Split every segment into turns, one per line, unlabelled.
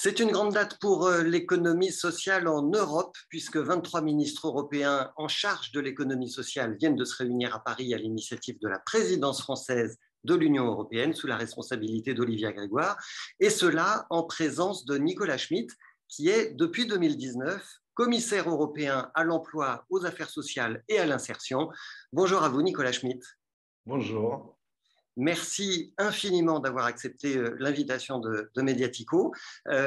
C'est une grande date pour l'économie sociale en Europe, puisque 23 ministres européens en charge de l'économie sociale viennent de se réunir à Paris à l'initiative de la présidence française de l'Union européenne, sous la responsabilité d'Olivia Grégoire, et cela en présence de Nicolas Schmit, qui est, depuis 2019, commissaire européen à l'emploi, aux affaires sociales et à l'insertion. Bonjour à vous, Nicolas Schmit.
Bonjour.
Merci infiniment d'avoir accepté l'invitation de Mediatico.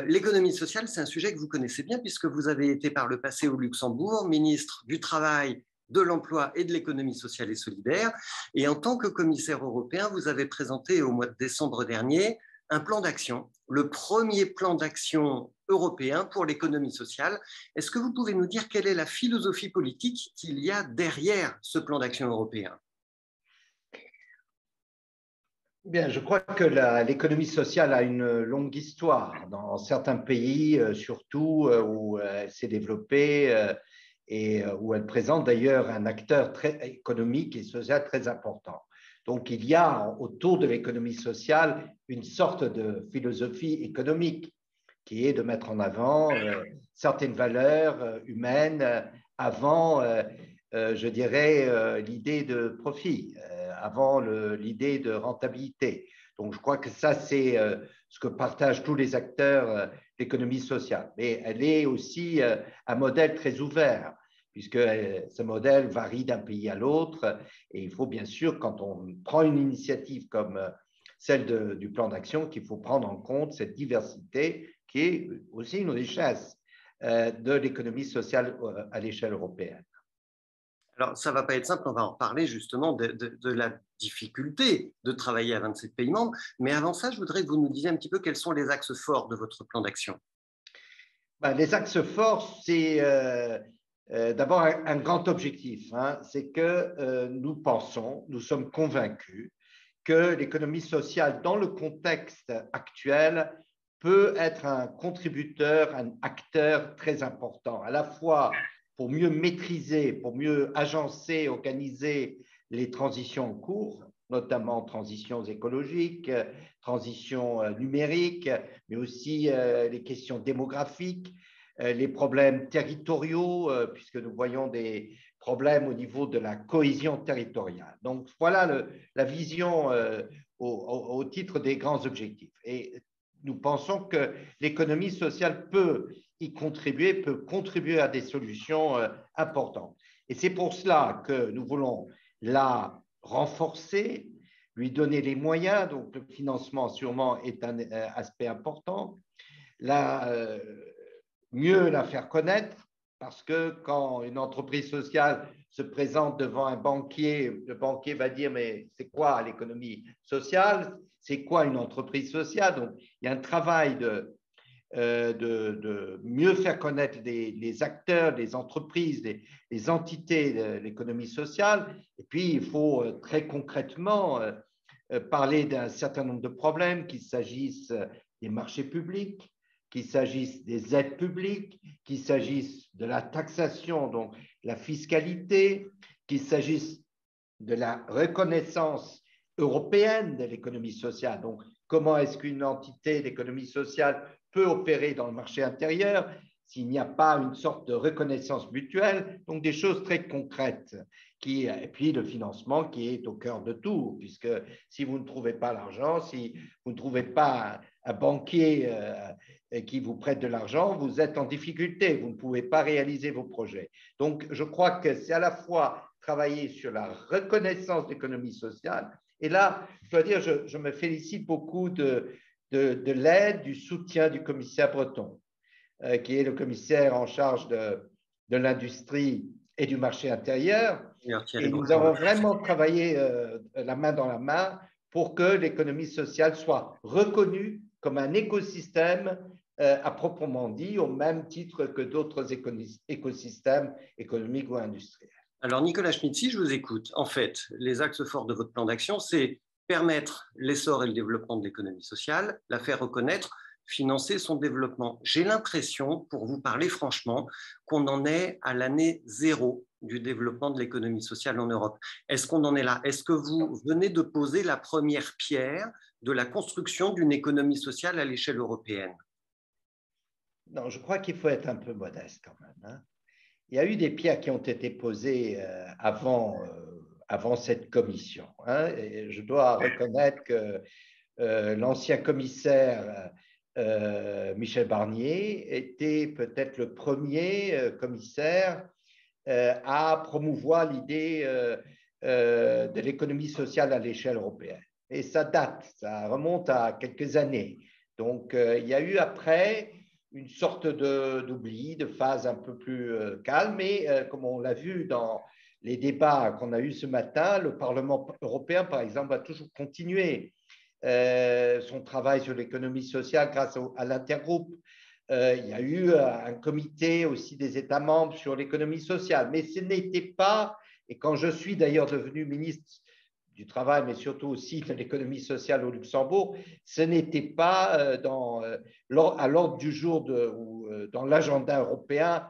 L'économie sociale, c'est un sujet que vous connaissez bien puisque vous avez été par le passé au Luxembourg, ministre du Travail, de l'Emploi et de l'Économie sociale et solidaire. Et en tant que commissaire européen, vous avez présenté au mois de décembre dernier un plan d'action, le premier plan d'action européen pour l'économie sociale. Est-ce que vous pouvez nous dire quelle est la philosophie politique qu'il y a derrière ce plan d'action européen ?
Bien, je crois que l'économie sociale a une longue histoire dans certains pays, surtout où elle s'est développée et où elle présente d'ailleurs un acteur très économique et social très important. Donc, il y a autour de l'économie sociale une sorte de philosophie économique qui est de mettre en avant certaines valeurs humaines avant, je dirais, l'idée de profit, avant l'idée de rentabilité. Donc, je crois que ça, c'est ce que partagent tous les acteurs de l'économie sociale. Mais elle est aussi un modèle très ouvert, puisque ce modèle varie d'un pays à l'autre. Et il faut bien sûr, quand on prend une initiative comme celle du plan d'action, qu'il faut prendre en compte cette diversité qui est aussi une richesse de l'économie sociale à l'échelle européenne.
Alors, ça ne va pas être simple, on va en parler justement de la difficulté de travailler à 27 pays membres. Mais avant ça, je voudrais que vous nous disiez un petit peu quels sont les axes forts de votre plan d'action.
Les axes forts, c'est d'abord un grand objectif. C'est que nous sommes convaincus que l'économie sociale, dans le contexte actuel, peut être un contributeur, un acteur très important, à la fois pour mieux maîtriser, pour mieux agencer, organiser les transitions en cours, notamment transitions écologiques, transitions numériques, mais aussi les questions démographiques, les problèmes territoriaux, puisque nous voyons des problèmes au niveau de la cohésion territoriale. Donc, voilà la vision au titre des grands objectifs. Et nous pensons que l'économie sociale peut contribuer à des solutions importantes. Et c'est pour cela que nous voulons la renforcer, lui donner les moyens, donc le financement sûrement est un aspect important, mieux la faire connaître, parce que quand une entreprise sociale se présente devant un banquier, le banquier va dire « mais c'est quoi l'économie sociale ? C'est quoi une entreprise sociale ?» Donc, il y a un travail de mieux faire connaître les acteurs, les entreprises, les entités de l'économie sociale. Et puis, il faut très concrètement parler d'un certain nombre de problèmes, qu'il s'agisse des marchés publics, qu'il s'agisse des aides publiques, qu'il s'agisse de la taxation, donc la fiscalité, qu'il s'agisse de la reconnaissance européenne de l'économie sociale. Donc, comment est-ce qu'une entité d'économie sociale peut opérer dans le marché intérieur s'il n'y a pas une sorte de reconnaissance mutuelle? Donc, des choses très concrètes. Et puis, le financement qui est au cœur de tout, puisque si vous ne trouvez pas l'argent, si vous ne trouvez pas un banquier qui vous prête de l'argent, vous êtes en difficulté, vous ne pouvez pas réaliser vos projets. Donc, je crois que c'est à la fois travailler sur la reconnaissance de l'économie sociale, et là, je dois dire, je me félicite beaucoup de l'aide, du soutien du commissaire Breton, qui est le commissaire en charge de l'industrie et du marché intérieur. Et nous avons vraiment travaillé la main dans la main pour que l'économie sociale soit reconnue comme un écosystème à proprement dit, au même titre que d'autres écosystèmes économiques ou industriels.
Alors, Nicolas Schmit, si je vous écoute, en fait, les axes forts de votre plan d'action, c'est permettre l'essor et le développement de l'économie sociale, la faire reconnaître, financer son développement. J'ai l'impression, pour vous parler franchement, qu'on en est à l'année zéro du développement de l'économie sociale en Europe. Est-ce qu'on en est là? Est-ce que vous venez de poser la première pierre de la construction d'une économie sociale à l'échelle européenne?
Non, je crois qu'il faut être un peu modeste quand même, hein. Il y a eu des pierres qui ont été posées avant cette commission, hein. Et je dois reconnaître que l'ancien commissaire Michel Barnier était peut-être le premier commissaire à promouvoir l'idée de l'économie sociale à l'échelle européenne. Et ça date, ça remonte à quelques années. Donc, il y a eu après une sorte d'oubli, de phase un peu plus calme, mais comme on l'a vu dans les débats qu'on a eus ce matin, le Parlement européen, par exemple, a toujours continué son travail sur l'économie sociale grâce à l'intergroupe. Il y a eu un comité aussi des États membres sur l'économie sociale, mais ce n'était pas, et quand je suis d'ailleurs devenu ministre du Travail, mais surtout aussi de l'économie sociale au Luxembourg, ce n'était pas à l'ordre du jour ou dans l'agenda européen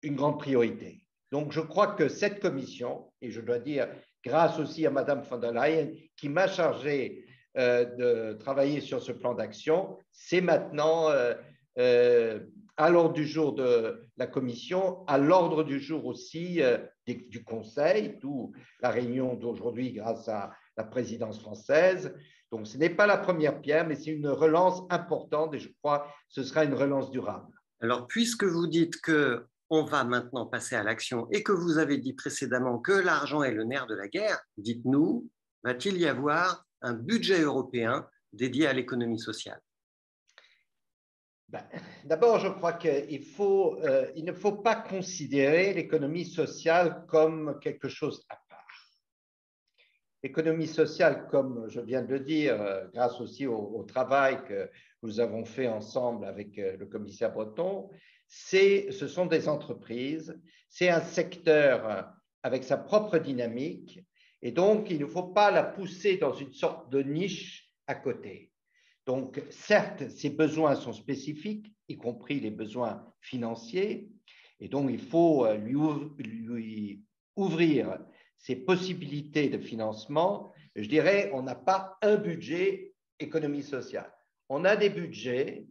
une grande priorité. Donc, je crois que cette commission, et je dois dire grâce aussi à Madame von der Leyen, qui m'a chargé de travailler sur ce plan d'action, c'est maintenant à l'ordre du jour de la Commission, à l'ordre du jour aussi du Conseil, d'où la réunion d'aujourd'hui grâce à la présidence française. Donc, ce n'est pas la première pierre, mais c'est une relance importante et je crois que ce sera une relance durable.
Alors, puisque vous dites que on va maintenant passer à l'action et que vous avez dit précédemment que l'argent est le nerf de la guerre, dites-nous, va-t-il y avoir un budget européen dédié à l'économie sociale?
D'abord, je crois qu'il ne faut pas considérer l'économie sociale comme quelque chose à part. L'économie sociale, comme je viens de le dire, grâce aussi au travail que nous avons fait ensemble avec le commissaire Breton, ce sont des entreprises, c'est un secteur avec sa propre dynamique, et donc il ne faut pas la pousser dans une sorte de niche à côté. Donc, certes, ces besoins sont spécifiques, y compris les besoins financiers, et donc il faut lui ouvrir ces possibilités de financement. Je dirais, on n'a pas un budget économie sociale. On a des budgets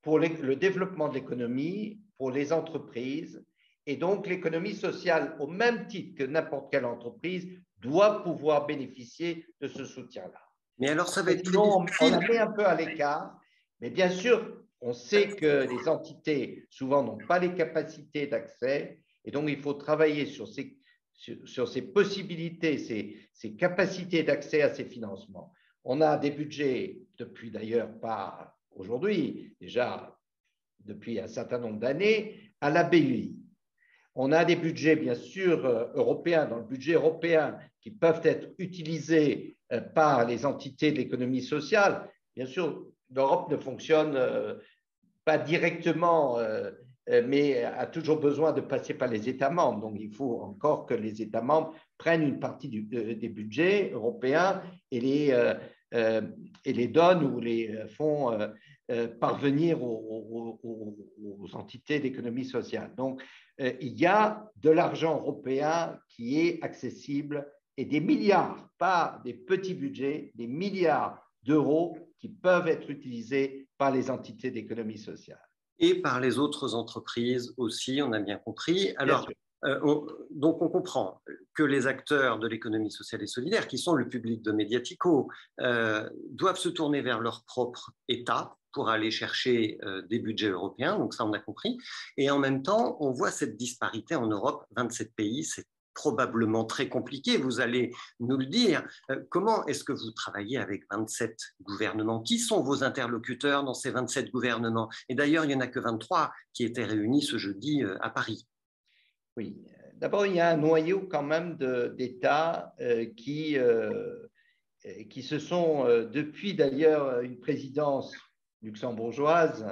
pour le développement de l'économie, pour les entreprises, et donc l'économie sociale, au même titre que n'importe quelle entreprise, doit pouvoir bénéficier de ce soutien-là.
Mais alors, ça va être très
Sinon, on la
difficile.
met un peu à l'écart. Mais bien sûr, on sait que les entités, souvent, n'ont pas les capacités d'accès. Et donc, il faut travailler sur ces possibilités, ces capacités d'accès à ces financements. On a des budgets, depuis d'ailleurs pas aujourd'hui, déjà depuis un certain nombre d'années, à la BEI. On a des budgets, bien sûr, européens, dans le budget européen, qui peuvent être utilisés par les entités de l'économie sociale. Bien sûr, l'Europe ne fonctionne pas directement, mais a toujours besoin de passer par les États membres. Donc, il faut encore que les États membres prennent une partie des budgets européens et les donnent ou les font parvenir aux entités d'économie sociale. Donc, il y a de l'argent européen qui est accessible et des milliards, pas des petits budgets, des milliards d'euros qui peuvent être utilisés par les entités d'économie sociale.
Et par les autres entreprises aussi, on a bien compris. Alors, donc on comprend que les acteurs de l'économie sociale et solidaire, qui sont le public de Mediatico, doivent se tourner vers leur propre État pour aller chercher des budgets européens, donc ça on a compris. Et en même temps, on voit cette disparité en Europe, 27 pays, c'est probablement très compliqué, vous allez nous le dire. Comment est-ce que vous travaillez avec 27 gouvernements? Qui sont vos interlocuteurs dans ces 27 gouvernements? Et d'ailleurs, il n'y en a que 23 qui étaient réunis ce jeudi à Paris.
Oui, d'abord, il y a un noyau quand même d'États qui se sont, depuis d'ailleurs une présidence luxembourgeoise,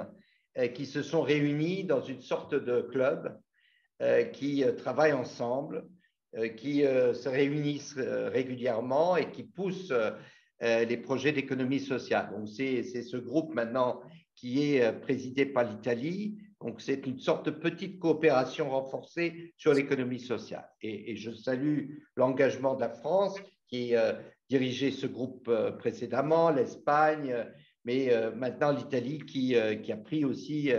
qui se sont réunis dans une sorte de club qui travaillent ensemble, qui se réunissent régulièrement et qui poussent les projets d'économie sociale. Donc, c'est ce groupe maintenant qui est présidé par l'Italie. Donc, c'est une sorte de petite coopération renforcée sur l'économie sociale. Et je salue l'engagement de la France qui dirigeait ce groupe précédemment, l'Espagne, mais maintenant l'Italie qui a pris aussi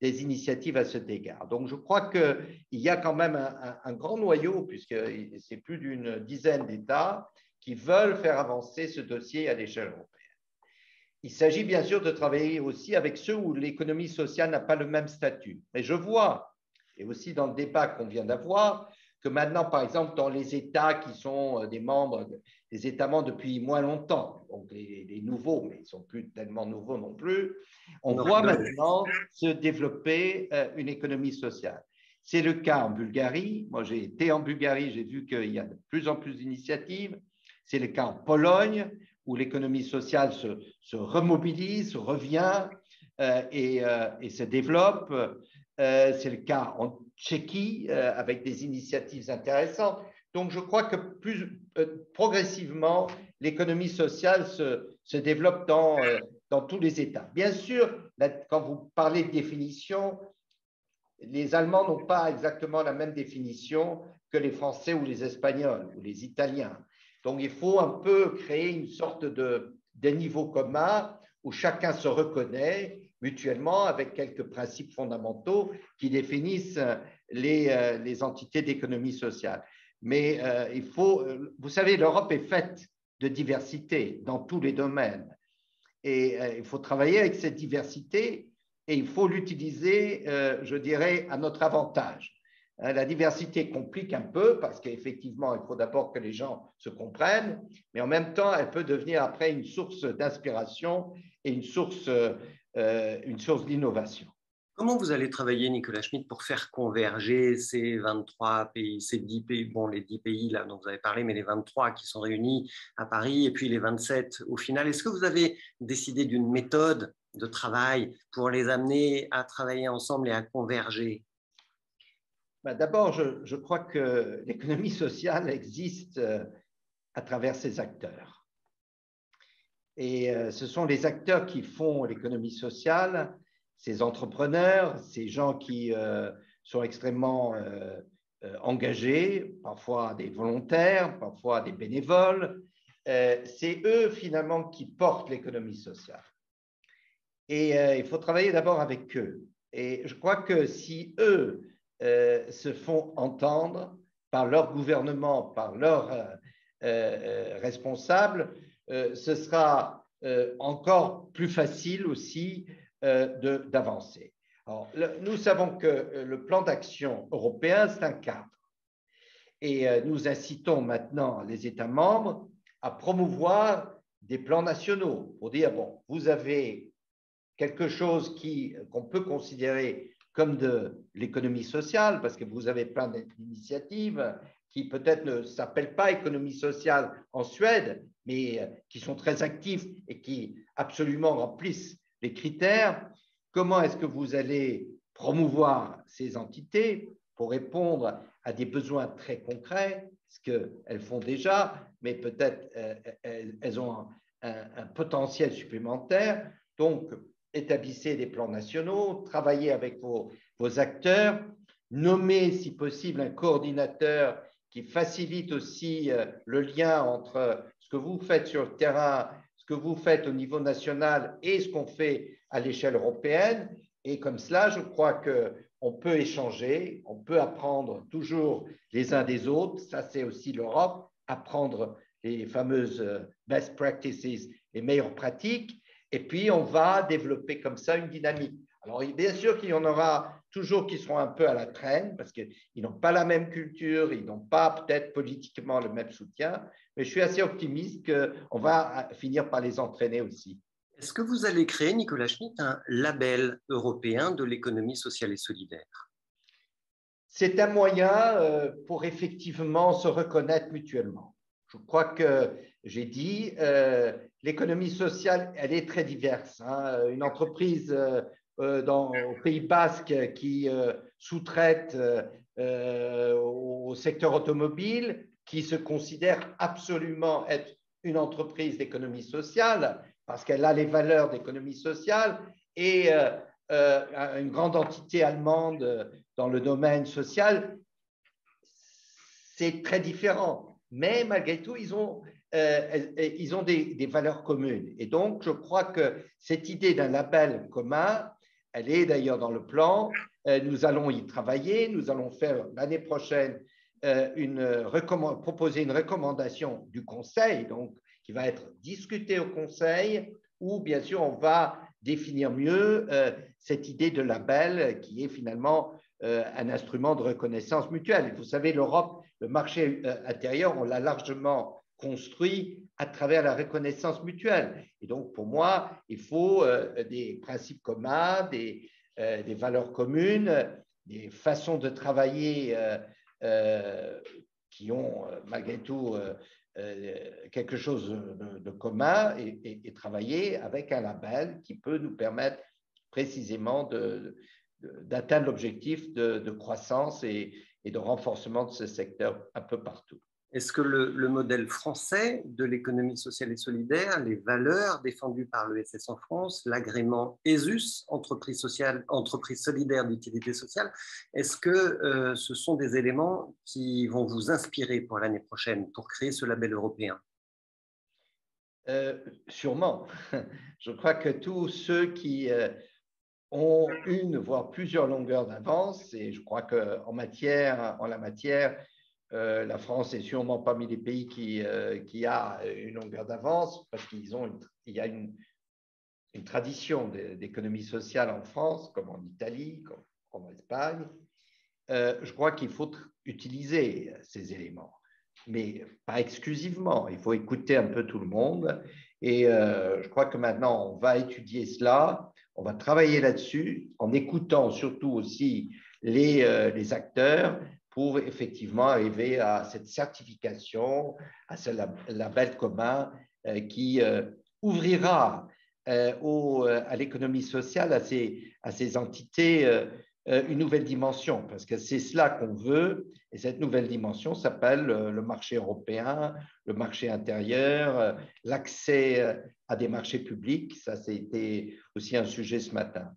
des initiatives à cet égard. Donc, je crois qu'il y a quand même un grand noyau, puisque c'est plus d'une dizaine d'États qui veulent faire avancer ce dossier à l'échelle européenne. Il s'agit bien sûr de travailler aussi avec ceux où l'économie sociale n'a pas le même statut. Mais je vois, et aussi dans le débat qu'on vient d'avoir, que maintenant, par exemple, dans les États qui sont des États membres depuis moins longtemps, donc les nouveaux, mais ils ne sont plus tellement nouveaux non plus, on voit maintenant se développer une économie sociale. C'est le cas en Bulgarie. Moi, j'ai été en Bulgarie, j'ai vu qu'il y a de plus en plus d'initiatives. C'est le cas en Pologne, où l'économie sociale se remobilise, revient et se développe. C'est le cas en Tchéquie, avec des initiatives intéressantes. Donc, je crois que progressivement, l'économie sociale se développe dans tous les États. Bien sûr, quand vous parlez de définition, les Allemands n'ont pas exactement la même définition que les Français ou les Espagnols ou les Italiens. Donc, il faut un peu créer une sorte de niveau commun où chacun se reconnaît mutuellement avec quelques principes fondamentaux qui définissent les entités d'économie sociale. Mais vous savez, l'Europe est faite de diversité dans tous les domaines. Et il faut travailler avec cette diversité et il faut l'utiliser, je dirais, à notre avantage. La diversité complique un peu parce qu'effectivement, il faut d'abord que les gens se comprennent, mais en même temps, elle peut devenir après une source d'inspiration et une source d'innovation.
Comment vous allez travailler, Nicolas Schmit, pour faire converger ces 23 pays, ces 10 pays, bon, les 10 pays là dont vous avez parlé, mais les 23 qui sont réunis à Paris et puis les 27 au final? Est-ce que vous avez décidé d'une méthode de travail pour les amener à travailler ensemble et à converger?
D'abord, je crois que l'économie sociale existe à travers ses acteurs. Et ce sont les acteurs qui font l'économie sociale, ces entrepreneurs, ces gens qui sont extrêmement engagés, parfois des volontaires, parfois des bénévoles. C'est eux finalement qui portent l'économie sociale. Et il faut travailler d'abord avec eux. Et je crois que si eux se font entendre par leur gouvernement, par leurs responsables, ce sera encore plus facile aussi d'avancer. Alors, nous savons que le plan d'action européen, c'est un cadre. Et nous incitons maintenant les États membres à promouvoir des plans nationaux pour dire, bon, vous avez quelque chose qu'on peut considérer comme de l'économie sociale, parce que vous avez plein d'initiatives qui peut-être ne s'appellent pas économie sociale en Suède, mais qui sont très actifs et qui absolument remplissent les critères. Comment est-ce que vous allez promouvoir ces entités pour répondre à des besoins très concrets, ce qu'elles font déjà, mais peut-être elles ont un potentiel supplémentaire. Donc, établissez des plans nationaux, travaillez avec vos acteurs, nommez si possible un coordinateur qui facilite aussi le lien entre ce que vous faites sur le terrain, ce que vous faites au niveau national et ce qu'on fait à l'échelle européenne. Et comme cela, je crois qu'on peut échanger, on peut apprendre toujours les uns des autres. Ça, c'est aussi l'Europe, apprendre les fameuses best practices, les meilleures pratiques. Et puis, on va développer comme ça une dynamique. Alors, bien sûr qu'il y en aura toujours qui seront un peu à la traîne parce qu'ils n'ont pas la même culture, ils n'ont pas peut-être politiquement le même soutien, mais je suis assez optimiste qu'on va finir par les entraîner aussi.
Est-ce que vous allez créer, Nicolas Schmit, un label européen de l'économie sociale et solidaire?
C'est un moyen pour effectivement se reconnaître mutuellement. Je crois que j'ai dit, l'économie sociale, elle est très diverse. Hein. Une entreprise au Pays Basque qui sous-traite au secteur automobile, qui se considère absolument être une entreprise d'économie sociale, parce qu'elle a les valeurs d'économie sociale, et une grande entité allemande dans le domaine social, c'est très différent. Mais malgré tout, ils ont des valeurs communes. Et donc, je crois que cette idée d'un label commun Elle est d'ailleurs dans le plan. Nous allons y travailler. Nous allons faire l'année prochaine proposer une recommandation du Conseil, donc qui va être discutée au Conseil, où bien sûr on va définir mieux cette idée de label qui est finalement un instrument de reconnaissance mutuelle. Vous savez, l'Europe, le marché intérieur, on l'a largement construit à travers la reconnaissance mutuelle. Et donc, pour moi, il faut des principes communs, des valeurs communes, des façons de travailler qui ont malgré tout quelque chose de commun et travailler avec un label qui peut nous permettre précisément d'atteindre l'objectif de croissance et de renforcement de ce secteur un peu partout.
Est-ce que le modèle français de l'économie sociale et solidaire, les valeurs défendues par l'ESS en France, l'agrément ESUS, entreprise solidaire d'utilité sociale, est-ce que ce sont des éléments qui vont vous inspirer pour l'année prochaine pour créer ce label européen?
Sûrement. Je crois que tous ceux qui ont une, voire plusieurs longueurs d'avance, et je crois qu'en la matière, la France est sûrement parmi les pays qui a une longueur d'avance parce qu'il y a une tradition d'économie sociale en France, comme en Italie, comme en Espagne. Je crois qu'il faut utiliser ces éléments, mais pas exclusivement. Il faut écouter un peu tout le monde. Et je crois que maintenant, on va étudier cela, on va travailler là-dessus, en écoutant surtout aussi les acteurs, pour effectivement arriver à cette certification, à ce label commun qui ouvrira à l'économie sociale, à ces entités, une nouvelle dimension, parce que c'est cela qu'on veut, et cette nouvelle dimension s'appelle le marché européen, le marché intérieur, l'accès à des marchés publics. Ça, c'était aussi un sujet ce matin.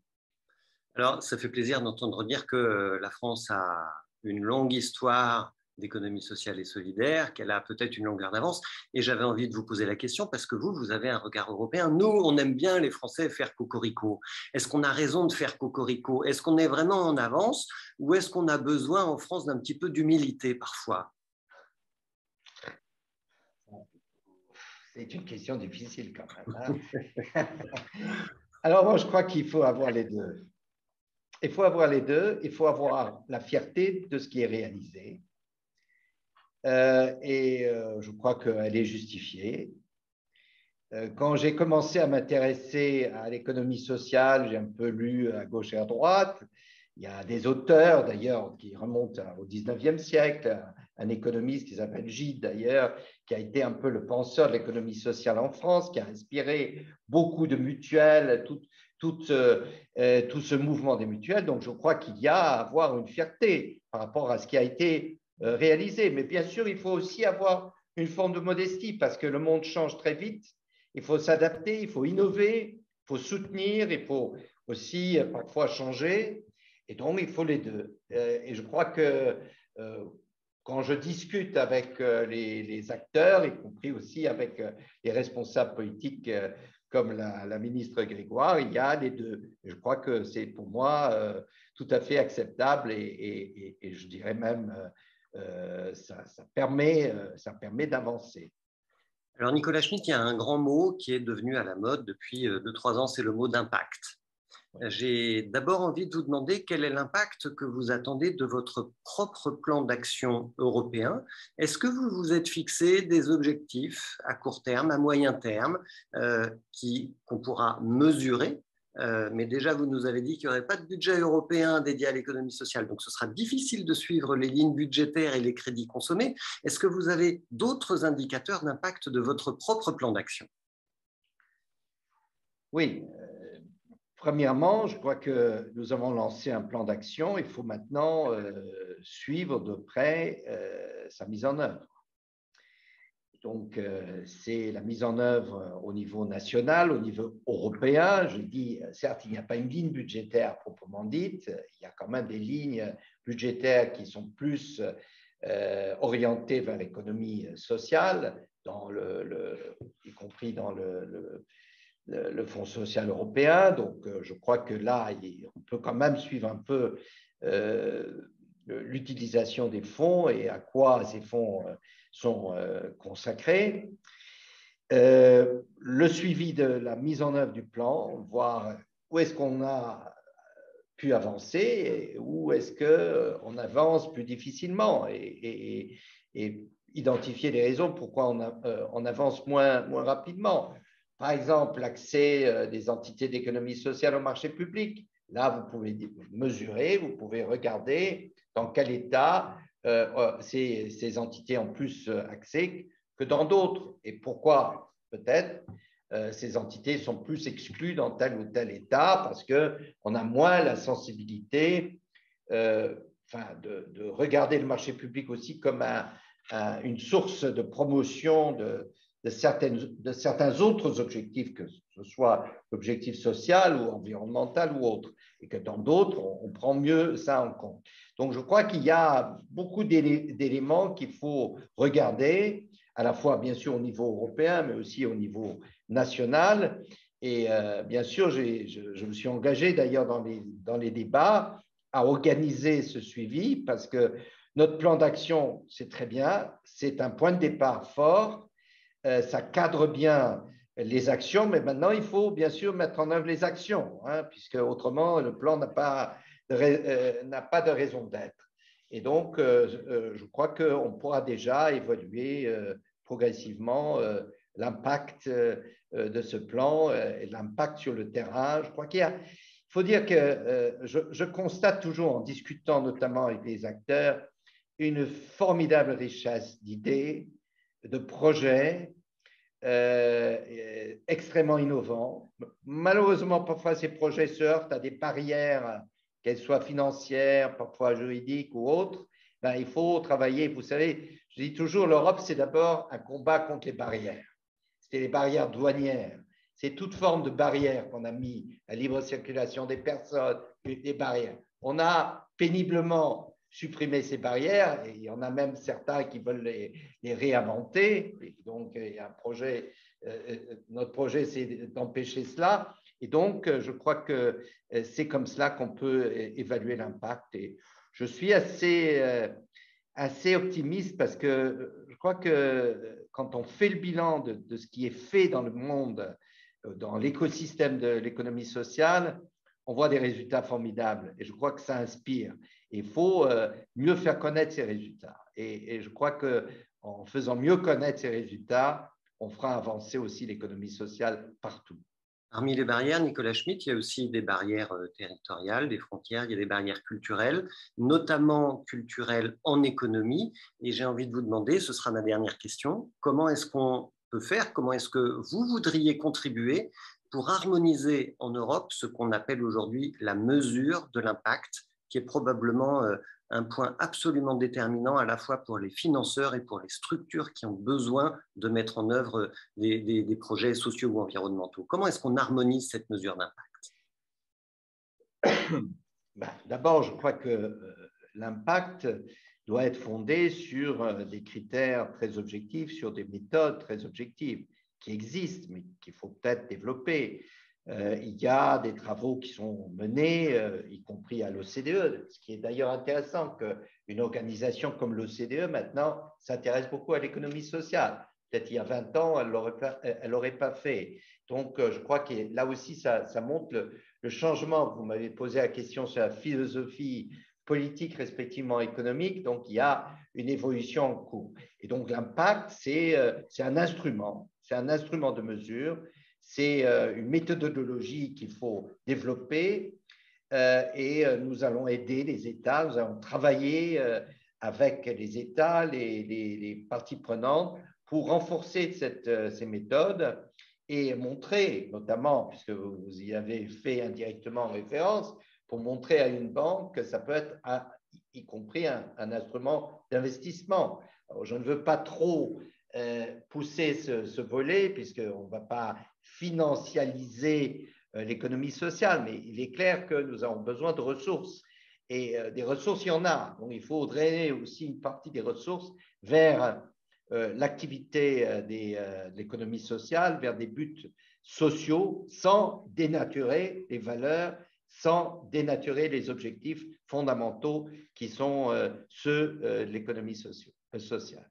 Alors, ça fait plaisir d'entendre dire que la France a une longue histoire d'économie sociale et solidaire, qu'elle a peut-être une longueur d'avance. Et j'avais envie de vous poser la question parce que vous avez un regard européen. Nous, on aime bien, les Français, faire cocorico. Est-ce qu'on a raison de faire cocorico? Est-ce qu'on est vraiment en avance ou est-ce qu'on a besoin en France d'un petit peu d'humilité parfois?
C'est une question difficile quand même. Hein. Alors moi, je crois qu'il faut avoir les deux. Il faut avoir les deux. Il faut avoir la fierté de ce qui est réalisé. Je crois qu'elle est justifiée. Quand j'ai commencé à m'intéresser à l'économie sociale, j'ai un peu lu à gauche et à droite. Il y a des auteurs, d'ailleurs, qui remontent au 19e siècle, un économiste qui s'appelle Gide, d'ailleurs, qui a été un peu le penseur de l'économie sociale en France, qui a inspiré beaucoup de mutuelles, tout ce mouvement des mutuelles. Donc, je crois qu'il y a à avoir une fierté par rapport à ce qui a été réalisé. Mais bien sûr, il faut aussi avoir une forme de modestie parce que le monde change très vite. Il faut s'adapter, il faut innover, il faut soutenir, il faut aussi parfois changer. Et donc, il faut les deux. Et je crois que quand je discute avec les acteurs, y compris aussi avec les responsables politiques comme la ministre Grégoire, il y a les deux. Et je crois que c'est pour moi tout à fait acceptable et je dirais même ça permet d'avancer.
Alors, Nicolas Schmitt, il y a un grand mot qui est devenu à la mode depuis 2-3 ans, c'est le mot d'impact. J'ai d'abord envie de vous demander quel est l'impact que vous attendez de votre propre plan d'action européen. Est-ce que vous vous êtes fixé des objectifs à court terme, à moyen terme, qu'on pourra mesurer? Mais déjà, vous nous avez dit qu'il n'y aurait pas de budget européen dédié à l'économie sociale, donc ce sera difficile de suivre les lignes budgétaires et les crédits consommés. Est-ce que vous avez d'autres indicateurs d'impact de votre propre plan d'action?
Oui. Premièrement, je crois que nous avons lancé un plan d'action. Il faut maintenant suivre de près sa mise en œuvre. Donc, c'est la mise en œuvre au niveau national, au niveau européen. Je dis, certes, il n'y a pas une ligne budgétaire proprement dite. Il y a quand même des lignes budgétaires qui sont plus orientées vers l'économie sociale, y compris dans le Fonds social européen. Donc, je crois que là, on peut quand même suivre un peu l'utilisation des fonds et à quoi ces fonds sont consacrés. Le suivi de la mise en œuvre du plan, voir où est-ce qu'on a pu avancer et où est-ce qu'on avance plus difficilement et identifier les raisons pourquoi on avance moins rapidement. Par exemple, l'accès des entités d'économie sociale au marché public. Là, vous pouvez mesurer, vous pouvez regarder dans quel état ces entités ont plus accès que dans d'autres et pourquoi peut-être ces entités sont plus exclues dans tel ou tel État parce qu'on a moins la sensibilité de regarder le marché public aussi comme une source de promotion de certains autres objectifs, que ce soit l'objectif social ou environnemental ou autre, et que dans d'autres, on prend mieux ça en compte. Donc, je crois qu'il y a beaucoup d'éléments qu'il faut regarder, à la fois, bien sûr, au niveau européen, mais aussi au niveau national. Et bien sûr, je me suis engagé d'ailleurs dans les débats à organiser ce suivi parce que notre plan d'action, c'est très bien, c'est un point de départ fort, ça cadre bien les actions, mais maintenant, il faut bien sûr mettre en œuvre les actions, hein, puisque autrement, le plan n'a pas de raison d'être. Et donc, je crois qu'on pourra déjà évaluer progressivement l'impact de ce plan et l'impact sur le terrain. Je crois il faut dire que je constate toujours en discutant notamment avec les acteurs une formidable richesse d'idées, de projets extrêmement innovants. Malheureusement, parfois, ces projets se heurtent à des barrières, qu'elles soient financières, parfois juridiques ou autres. Ben, il faut travailler. Vous savez, je dis toujours, l'Europe, c'est d'abord un combat contre les barrières. C'est les barrières douanières. C'est toute forme de barrière qu'on a mis, la libre circulation des personnes, des barrières. On a péniblement supprimé ces barrières et il y en a même certains qui veulent les réinventer. Et donc, il y a un projet, notre projet, c'est d'empêcher cela. Et donc, je crois que c'est comme cela qu'on peut évaluer l'impact. Et je suis assez optimiste parce que je crois que quand on fait le bilan de ce qui est fait dans le monde, dans l'écosystème de l'économie sociale, on voit des résultats formidables et je crois que ça inspire. Il faut mieux faire connaître ces résultats et je crois qu'en faisant mieux connaître ces résultats, on fera avancer aussi l'économie sociale partout.
Parmi les barrières, Nicolas Schmitt, il y a aussi des barrières territoriales, des frontières, il y a des barrières culturelles, notamment culturelles en économie. Et j'ai envie de vous demander, ce sera ma dernière question, comment est-ce qu'on peut faire, comment est-ce que vous voudriez contribuer pour harmoniser en Europe ce qu'on appelle aujourd'hui la mesure de l'impact, qui est probablement un point absolument déterminant à la fois pour les financeurs et pour les structures qui ont besoin de mettre en œuvre des projets sociaux ou environnementaux. Comment est-ce qu'on harmonise cette mesure d'impact?
D'abord, je crois que l'impact doit être fondé sur des critères très objectifs, sur des méthodes très objectives qui existent, mais qu'il faut peut-être développer. Il y a des travaux qui sont menés, y compris à l'OCDE, ce qui est d'ailleurs intéressant qu'une organisation comme l'OCDE, maintenant, s'intéresse beaucoup à l'économie sociale. Peut-être il y a 20 ans, elle ne l'aurait pas fait. Donc, je crois que là aussi, ça montre le changement. Vous m'avez posé la question sur la philosophie politique, respectivement économique. Donc, il y a une évolution en cours. Et donc, l'impact, c'est un instrument. C'est un instrument de mesure. C'est une méthodologie qu'il faut développer et nous allons aider les États, nous allons travailler avec les États, les parties prenantes pour renforcer ces méthodes et montrer, notamment, puisque vous y avez fait indirectement référence, pour montrer à une banque que ça peut être, y compris un instrument d'investissement. Je ne veux pas trop pousser ce volet, puisqu'on ne va pas financialiser l'économie sociale, mais il est clair que nous avons besoin de ressources. Et des ressources, il y en a. Donc, il faut drainer aussi une partie des ressources vers l'activité de l'économie sociale, vers des buts sociaux sans dénaturer les valeurs, sans dénaturer les objectifs fondamentaux qui sont ceux de l'économie sociale.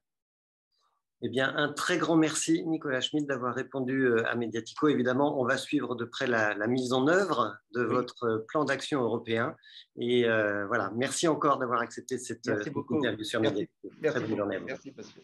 Eh bien, un très grand merci, Nicolas Schmid, d'avoir répondu à Mediatico. Évidemment, on va suivre de près la mise en œuvre de votre plan d'action européen. Et voilà, merci encore d'avoir accepté cette interview sur Mediatico.
Merci
Très bonne journée à vous.
Merci, monsieur.